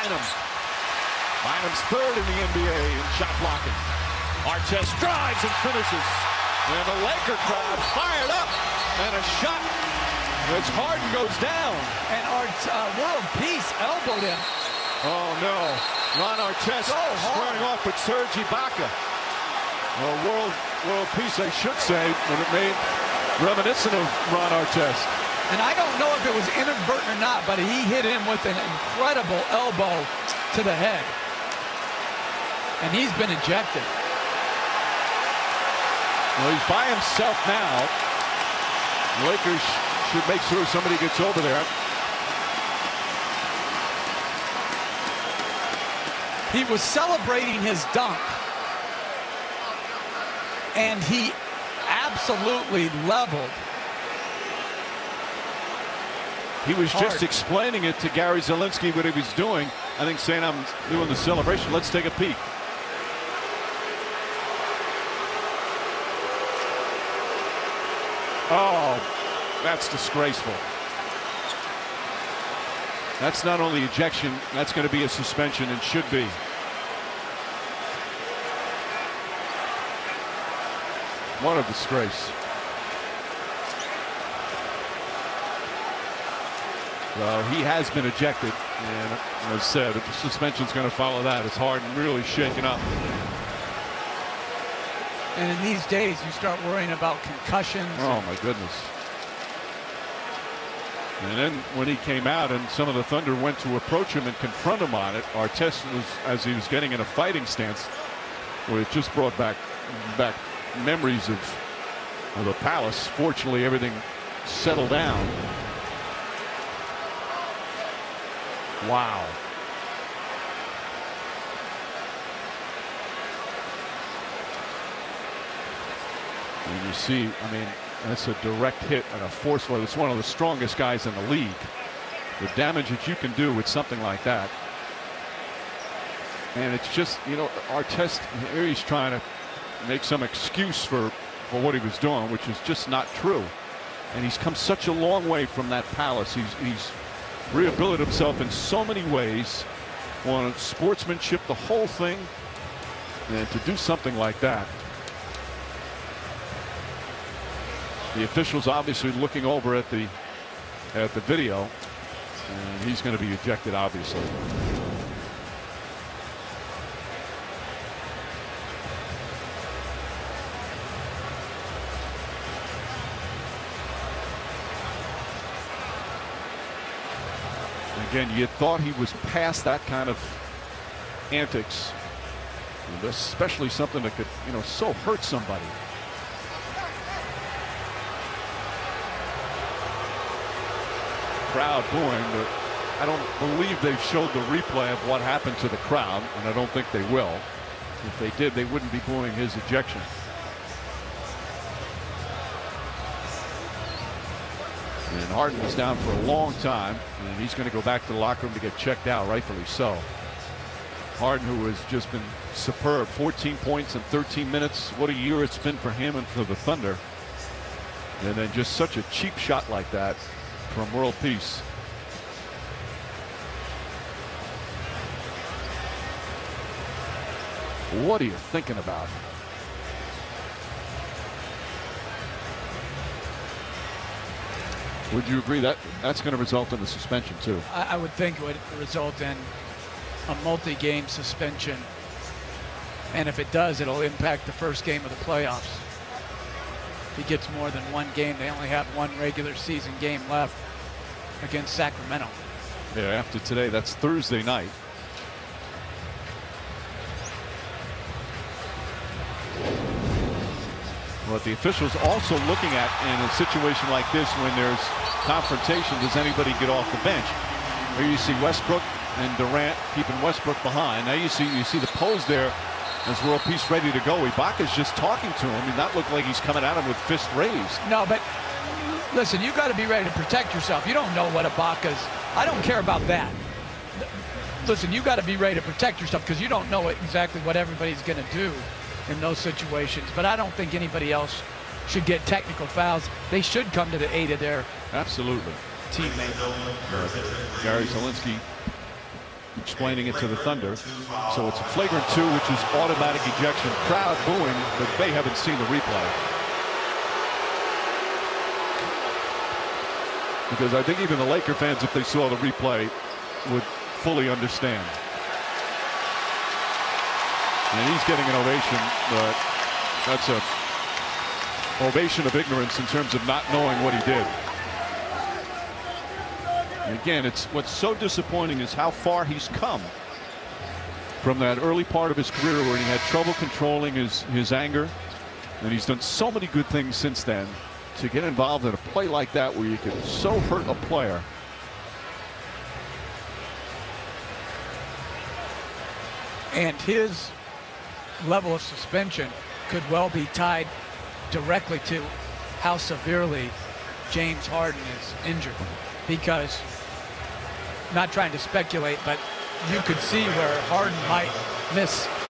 Bynum. Bynum's third in the NBA in shot blocking. Artest drives and finishes. And the Laker crowd fired up. And a shot. It's Harden goes down. And World Peace elbowed him. Oh no. Ron Artest squaring off with Serge Ibaka. Well, World Peace, I should say, when it made reminiscent of Ron Artest. And I don't know if it was inadvertent or not, but he hit him with an incredible elbow to the head. And he's been ejected. Well, he's by himself now. The Lakers should make sure somebody gets over there. He was celebrating his dunk. And he absolutely leveled. He was just explaining it to Gary Zielinski what he was doing. I think saying, I'm doing the celebration. Let's take a peek. Oh, that's disgraceful. That's not only ejection, that's going to be a suspension and should be. What a disgrace. Well, he has been ejected, and as I said, if the suspension's going to follow that, it's Harden really shaken up. And in these days, you start worrying about concussions. Oh, my goodness. And then when he came out and some of the Thunder went to approach him and confront him on it, Artest was, as he was getting in a fighting stance, well, it just brought back memories of the Palace. Fortunately, everything settled down. Wow. And you see, I mean, that's a direct hit and a forceful. It's one of the strongest guys in the league. The damage that you can do with something like that. And it's just, you know, Artest, here he's trying to make some excuse for what he was doing, which is just not true. And he's come such a long way from that Palace. He's rehabilitated himself in so many ways on sportsmanship, the whole thing, and to do something like that. The officials obviously looking over at the video, and he's going to be ejected, obviously. Again, you thought he was past that kind of antics, and especially something that could, you know, so hurt somebody. Crowd booing, but I don't believe they've showed the replay of what happened to the crowd, and I don't think they will. If they did, they wouldn't be booing his ejection. And Harden was down for a long time, and he's going to go back to the locker room to get checked out, rightfully so. Harden, who has just been superb, 14 points in 13 minutes. What a year it's been for him and for the Thunder. And then just such a cheap shot like that from World Peace. What are you thinking about? Would you agree that that's going to result in a suspension too? I would think it would result in a multi-game suspension. And if it does, it'll impact the first game of the playoffs. If he gets more than one game, they only have one regular season game left against Sacramento. Yeah, after today, that's Thursday night. What the officials also looking at in a situation like this, when there's confrontation, does anybody get off the bench? Here you see Westbrook and Durant keeping Westbrook behind. Now you see the pose there as World Peace ready to go. Ibaka's just talking to him, and that looked like he's coming at him with fist raised. No, but listen, you got to be ready to protect yourself. You don't know what Ibaka's. I don't care about that. Listen, you got to be ready to protect yourself because you don't know exactly what everybody's going to do in those situations. But I don't think anybody else should get technical fouls. They should come to the aid of their absolutely teammate. Gary Zielinski explaining it to the Thunder. So it's a flagrant 2, which is automatic ejection. Crowd booing, but they haven't seen the replay. Because I think even the Laker fans, if they saw the replay, would fully understand. And he's getting an ovation, but that's a ovation of ignorance in terms of not knowing what he did. And again, it's what's so disappointing is how far he's come from that early part of his career where he had trouble controlling his anger, and he's done so many good things since then. To get involved in a play like that where you could so hurt a player. And his level of suspension could well be tied directly to how severely James Harden is injured, because, not trying to speculate, but you could see where Harden might miss